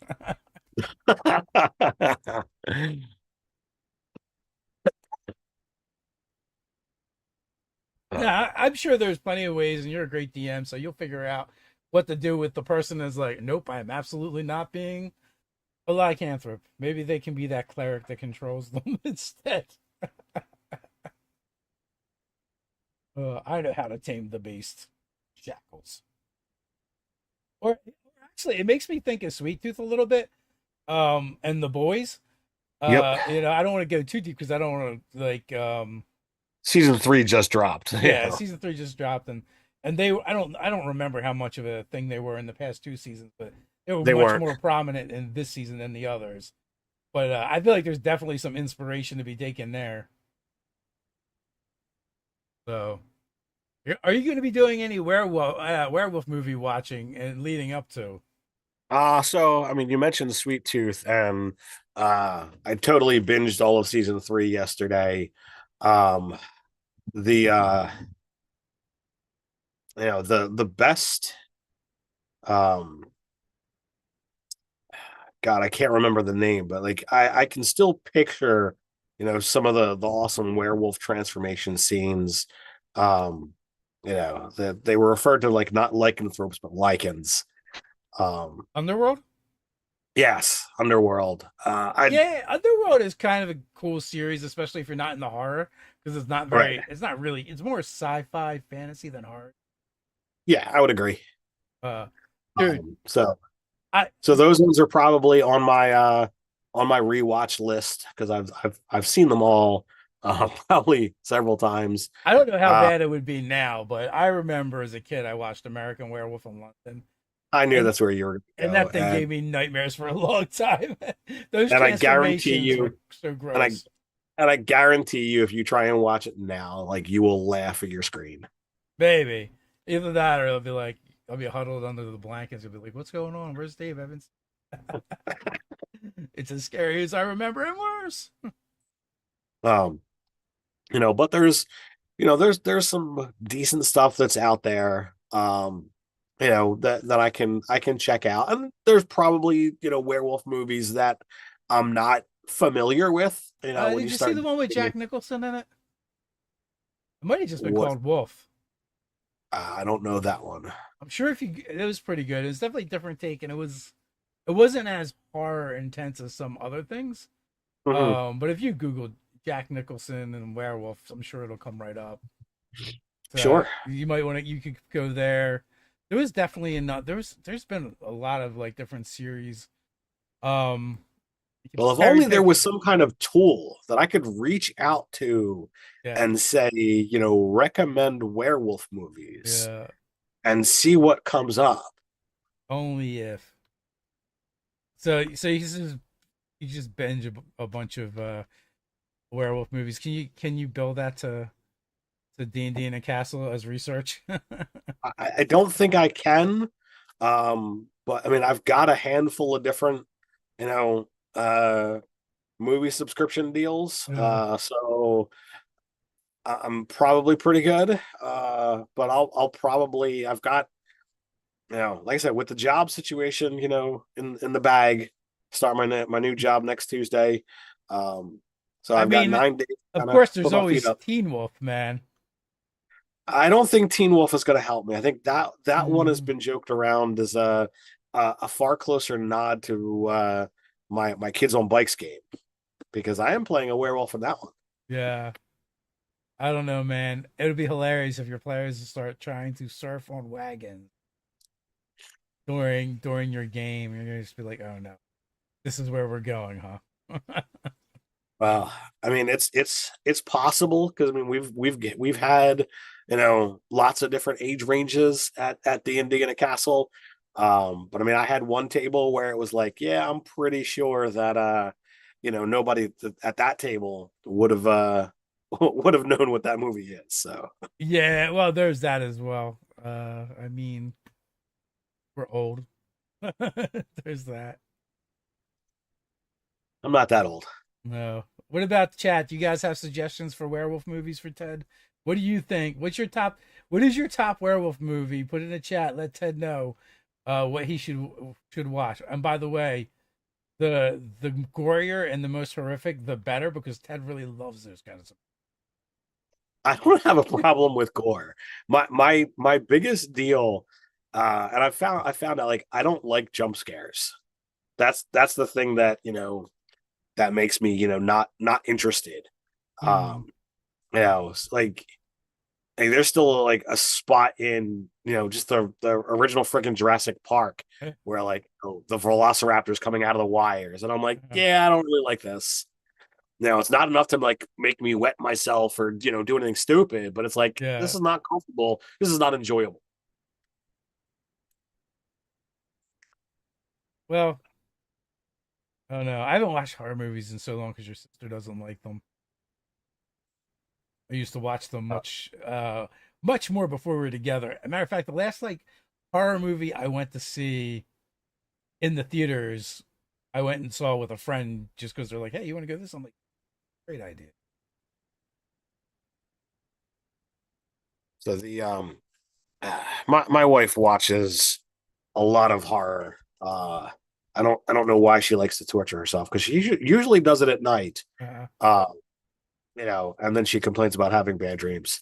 Yeah, I'm sure there's plenty of ways, and you're a great DM, so you'll figure out what to do with the person that's like, nope, I'm absolutely not being a lycanthrope. Maybe they can be that cleric that controls them instead. I know how to tame the beast. Shackles. Or actually, it makes me think of Sweet Tooth a little bit. And the boys. Yep. I don't want to go too deep because I don't want to like Season 3 just dropped. yeah, Yeah. season 3 just dropped, and they I don't remember how much of a thing they were in the past 2 seasons, but they were They much weren't. more prominent in this season than the others. But I feel like there's definitely some inspiration to be taken there. So, are you going to be doing any werewolf movie watching and leading up to? So I mean, you mentioned Sweet Tooth, and I totally binged all of season 3 yesterday. Um, the the best um God, I can't remember the name, but like I can still picture, some of the awesome werewolf transformation scenes. Um, that they were referred to like not lycanthropes, but lycans. Um, Underworld. yes, Underworld. I Yeah, Underworld is kind of a cool series, especially if you're not in the horror, because Right. it's not really, it's more sci-fi fantasy than horror. Yeah, I would agree. Uh, dude, Um, so I so those ones are probably on my rewatch list because I've seen them all probably several times. I don't know how Uh, bad it would be now, but I remember as a kid I watched American Werewolf in London, I knew and that's where you were going to that go, thing gave me nightmares for a long time. Those and I guarantee transformations were you, so and I gross, and I guarantee you, if you try and watch it now, like you will laugh at your screen. baby. Either that, or it'll be like I'll be huddled under the blankets. You'll be like, "What's going on? Where's Dave Evans?" It's as scary as I remember, and worse. Um, but there's some decent stuff that's out there. That I can check out, and there's probably werewolf movies that I'm not familiar with. When Did you you see start the one with getting Jack it, Nicholson in it? It might have just been what called Wolf. I don't know that one. I'm sure if you, it was pretty good. It was definitely a different take, and it wasn't as horror intense as some other things. Mhm. But if you Google Jack Nicholson and werewolf, I'm sure it'll come right up. So Sure. you might want to, you could go there. There was definitely enough. There's been a lot of like different series. Um, you can Well, if cherry only there pick. was some kind of tool that I could reach out to Yeah, and say, recommend werewolf movies yeah. and see what comes up. Only if. So you just binge a bunch of werewolf movies. Can you build that to D&D in a castle as research? I don't think I can. But I mean, I've got a handful of different, you know, uh, movie subscription deals. Yeah. So I'm probably pretty good. But I'll probably, I've got, like I said, with the job situation, in the bag, start my new job next Tuesday. Um, so I I've got mean, 9 days to of kind of course, there's put my feet always up. Teen Wolf, man. I don't think Teen Wolf is going to help me. I think that one has Mm, been joked around as a far closer nod to my kids on bikes game because I am playing a werewolf in that one. yeah, I don't know, man. It would be hilarious if your players start trying to surf on wagons during your game. You're gonna just be like, "Oh no, this is where we're going, huh?" Well, I mean it's possible because I mean we've had lots of different age ranges at D&D in a castle. But I mean I had one table where it was like, yeah, I'm pretty sure that nobody at that table would have would have known what that movie is. So Yeah, well, there's that as well. I mean, we're old. There's that. I'm not that old. No. What about the chat? Do you guys have suggestions for werewolf movies for Ted? What do you think? What is your top werewolf movie? Put in the chat. Let Ted know what he should watch. And by the way, the gorier and the most horrific, the better, because Ted really loves those kinds of stuff. I don't have a problem with gore. My biggest deal, and I found out like I don't like jump scares. That's the thing that that makes me not interested. Hmm. Like there's still like a spot in just the original freaking Jurassic Park where like the Velociraptors coming out of the wires, and I'm like, yeah, I don't really like this. It's not enough to like make me wet myself or do anything stupid, but it's like this Yeah. is not comfortable. This is not enjoyable. Well, I don't know. I haven't watched horror movies in so long because your sister doesn't like them. I used to watch them much more before we were together. As a matter of fact, the last like horror movie I went to see in the theaters, I went and saw with a friend just because they're like, "Hey, you want to go to this?" I'm like, "Great idea." So the my wife watches a lot of horror. I don't know why she likes to torture herself because she usually does it at night. Uh, Uh, and then she complains about having bad dreams.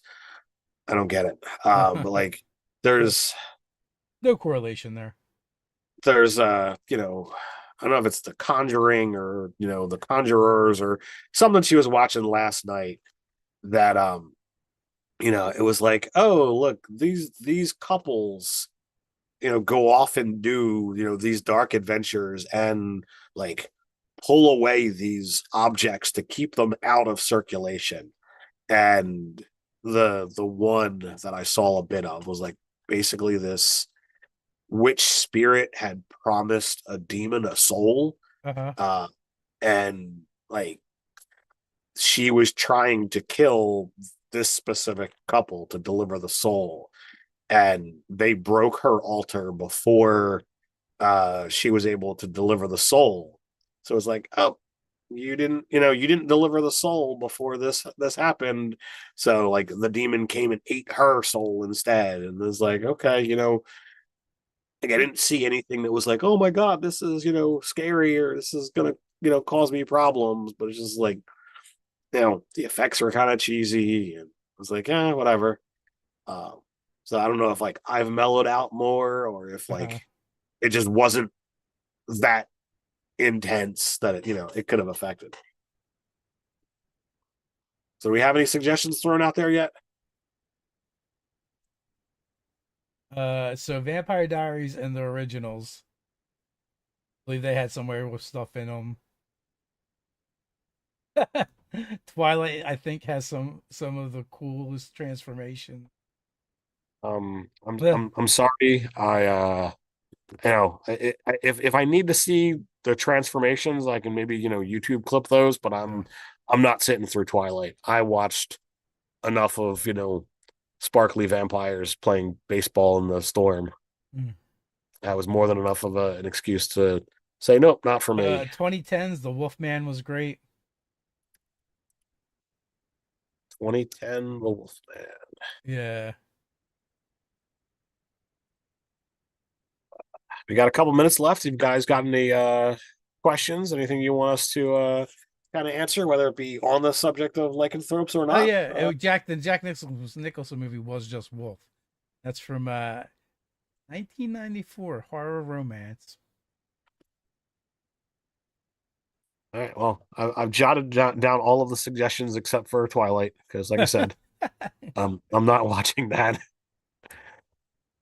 I don't get it. But like no, there's no correlation there. I don't know if it's The Conjuring or The Conjurers or something she was watching last night that it was like, oh look, these couples go off and do these dark adventures and like pull away these objects to keep them out of circulation. And the one that I saw a bit of was like basically this witch spirit had promised a demon a soul, Uh-huh. uh and like she was trying to kill this specific couple to deliver the soul, and they broke her altar before she was able to deliver the soul. So it's like, oh, you didn't deliver the soul before this happened. So like the demon came and ate her soul instead. And it's like, okay, like I didn't see anything that was like, oh my God, this is, scary, or this is gonna, cause me problems. But it's just like, the effects were kind of cheesy, and I was like, whatever. Um, so I don't know if like I've mellowed out more, or if Uh-huh. like it just wasn't that intense that it could have affected. So do we have any suggestions thrown out there yet? So Vampire Diaries and the originals, I believe they had some werewolf stuff in them. Twilight, I think, has some of the coolest transformation. The I'm sorry. If I need to see the transformations, I can maybe YouTube clip those. But I'm not sitting through Twilight. I watched enough of sparkly vampires playing baseball in the storm. Mm. That was more than enough of an excuse to say nope, not for me. 2010s, the Wolfman was great. 2010, The Wolfman. Yeah. We got a couple minutes left. You guys got any questions? Anything you want us to kind of answer, whether it be on the subject of lycanthropes or Oh not? yeah, the Jack Nicholson movie was just Wolf. That's from 1994 horror romance. All right. Well, I've jotted down all of the suggestions except for Twilight because, like I Come said, I'm not watching that.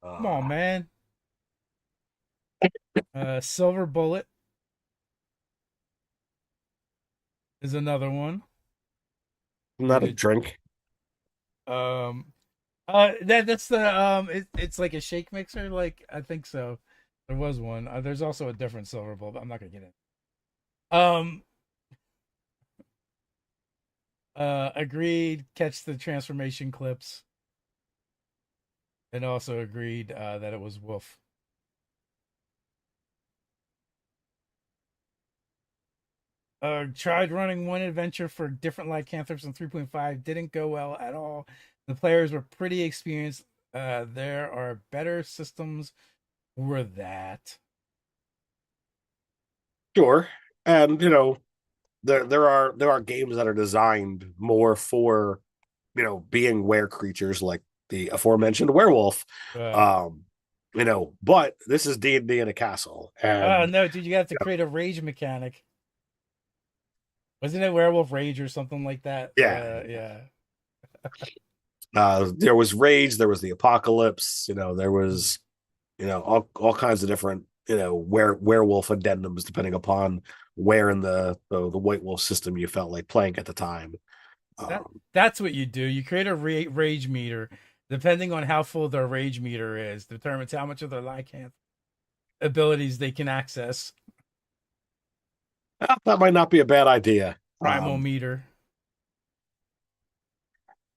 on, Uh, man. Silver Bullet is another one. not a Good. drink. Um, that's the it's like a shake mixer. Like I think so. There was one. There's also a different Silver Bullet, but I'm not gonna get it. Um, agreed. Catch the transformation clips, and also agreed that it was Wolf. Tried running one adventure for different lycanthropes in 3.5. Didn't go well at all. The players were pretty experienced. There are better systems for that. Sure, and there are games that are designed more for being were creatures like the aforementioned werewolf. Uh, Um, but this is D&D in a castle, oh and no, dude, you have to create a rage mechanic. Wasn't it Werewolf Rage or something like that? yeah, Yeah. there was rage, there was the apocalypse, there was all kinds of different werewolf addendums depending upon where in the White Wolf system you felt like playing at the time. That Um, that's what you do. You create a rage meter. Depending on how full their rage meter is, determines how much of their lycanth abilities they can access. that might not be a bad idea. Primal meter.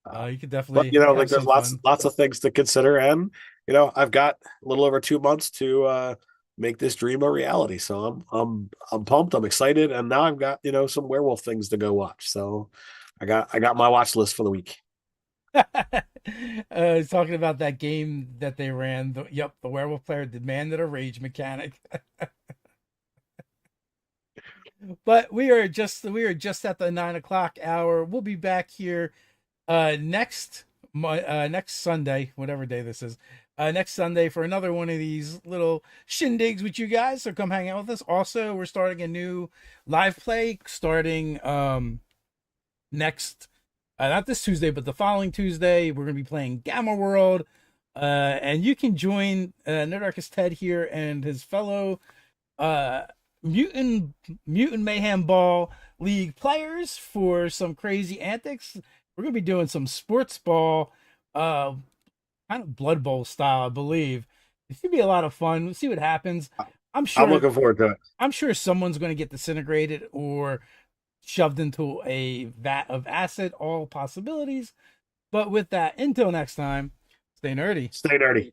You could But definitely like have there's some lots fun. lots of things to consider, and I've got a little over 2 months to make this dream a reality. So I'm pumped, I'm excited, and now I've got some werewolf things to go watch. So I got my watch list for the week. Talking about that game that they ran. Yep, the werewolf player demanded a rage mechanic. But we are just at the 9 o'clock hour. We'll be back here next Sunday, whatever day this is. Next Sunday for another one of these little shindigs with you guys. So come hang out with us. Also, we're starting a new live play starting next not this Tuesday, but the following Tuesday. We're going to be playing Gamma World. And you can join Nerdarchy Ted here and his fellow uh, mutant mayhem ball league players for some crazy antics. We're gonna be doing some sports ball, kind of Blood Bowl style, I believe. It's gonna be a lot of fun. We'll see what happens. I'm I'm sure. looking forward to it. I'm sure someone's gonna get disintegrated or shoved into a vat of acid. All possibilities. But with that, until next time, stay nerdy. Stay nerdy.